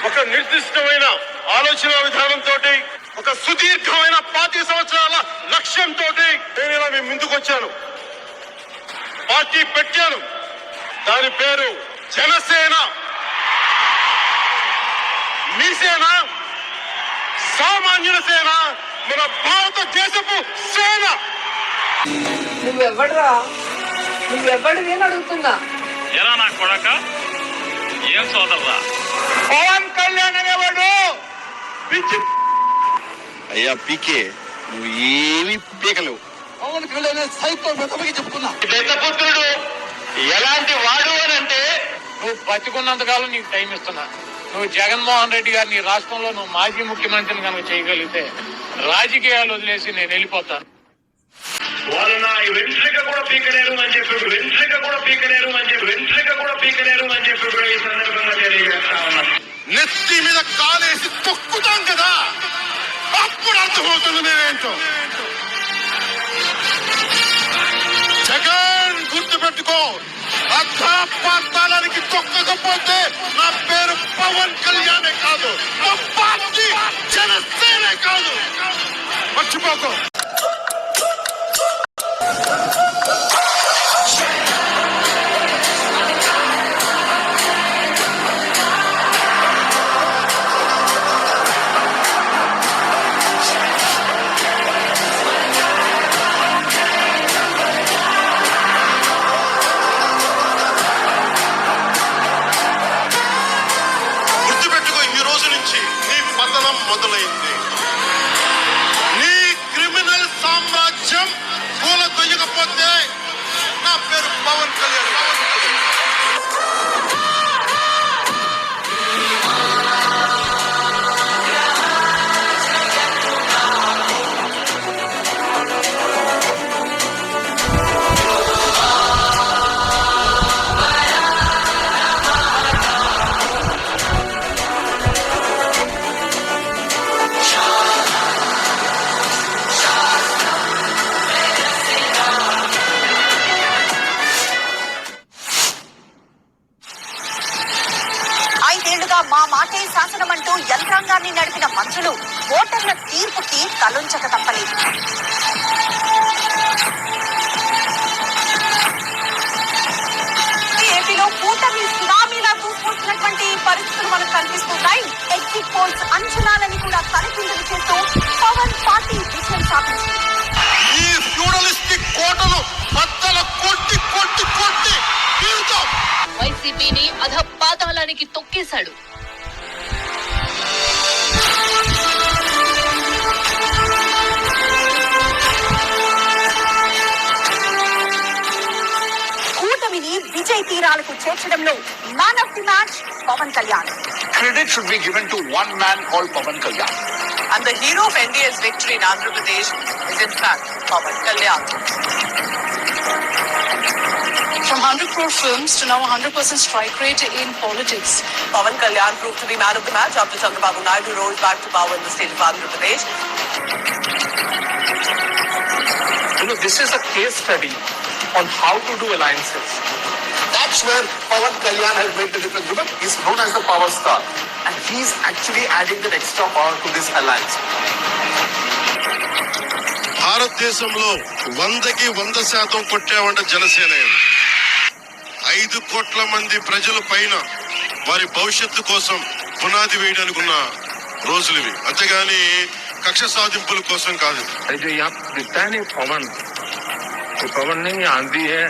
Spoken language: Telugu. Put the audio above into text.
ఒక నిర్దిష్టమైన ఆలోచన విధానంతో, ఒక సుదీర్ఘమైన 25 సంవత్సరాల లక్ష్యంతో నేను ఇలా మీ ముందుకు వచ్చాను. పార్టీ పెట్టాను. దాని పేరు జనసేన. మీ సేన, సామాన్యుల సేన, మన భారతదేశపు సేన. నువ్వెవ్వడివి అని అడుగుతున్నా. ఎలా నా కొడక ఏం సోదరురా? పవన్ కళ్యాణ్ అనేవాడు అయ్యా పీకే, నువ్వు ఏమి పీకలేవు. పవన్ కళ్యాణ్ సైకో మెతమకి చెప్తున్నా. దత్తపుత్రుడు ఎలాంటి వాడు అని అంటే, నువ్వు బతికున్నంతకాలం నీకు టైం ఇస్తున్నా. నువ్వు జగన్మోహన్ రెడ్డి గారిని రాష్ట్రంలో నువ్వు మాజీ ముఖ్యమంత్రిని కనుక చేయగలిగితే రాజకీయాలు వదిలేసి నేను వెళ్ళిపోతాను. వాళ్ళు నా వెంట్రిక కూడా పీకలేరు అని చెప్పి ఈ సందర్భంగా తెలియజేస్తా ఉన్నా. నెత్తి మీద కాలేసి తొక్కుతాం కదా, అప్పుడు అర్థమవుతుంది నేనేంటో. జగన్ గుర్తుపెట్టుకో, అర్థపాతాలకి తొక్కకపోతే నా పేరు పవన్ కళ్యాణే కాదు, నా పార్టీ జనసేనే కాదు, మర్చిపోకో. మొదలైంది. నీ క్రిమినల్ సామ్రాజ్యం పూల తొయ్యకపోతే నా పేరు పవన్ కళ్యాణ్. మా మాటే శాసనమంటూ యంత్రాంగాన్ని నడిపిన మంత్రులు ఓటర్ల తీర్పుకి తలొంచక తప్పలేదు. ఏపీలో కూటమి సునామీలా దూసుకొచ్చినటువంటి పరిస్థితులు మనకు కనిపిస్తున్నాయి. ఎగ్జిట్ పోల్స్ అంచనాలని కూడా తలకిందులు చేస్తూ పవన్ పార్టీ విజయం సాధించింది. ఈ ఫ్యూడలిస్టిక్ కోటలు బద్దల కొట్టి కొట్టి కొట్టి వైసీపీని అధపాతాళానికి తొక్కేశాడు. కూటమిని విజయ్ తీరాలకు చేర్చడంలో man of the match Pawan Kalyan. Credit should be given to one man called Pawan Kalyan. And the hero of NDA's victory in Andhra Pradesh is in fact Pawan Kalyan. From 100 crore films to now 100% strike rate in politics. Pawan Kalyan proved to be man of the match after Chandrababu Naidu rose back to power in the state of Andhra Pradesh. This is a case study on how to do alliances. That's where Pawan Kalyan has made the difference. Remember, he's known as the power star, and he's actually adding that extra power to this alliance. భారతదేశంలో 100కి 100% కొట్టామంటే జనసేన. 5 కోట్ల మంది ప్రజల పైన వారి భవిష్యత్తు కోసం పునాది వేయడానికి ఉన్న రోజులు ఇవి, అంతేగాని కక్ష సాధింపుల కోసం కాదు. जो यहाँ दिखता है नहीं पवन, तो पवन नहीं आंधी है.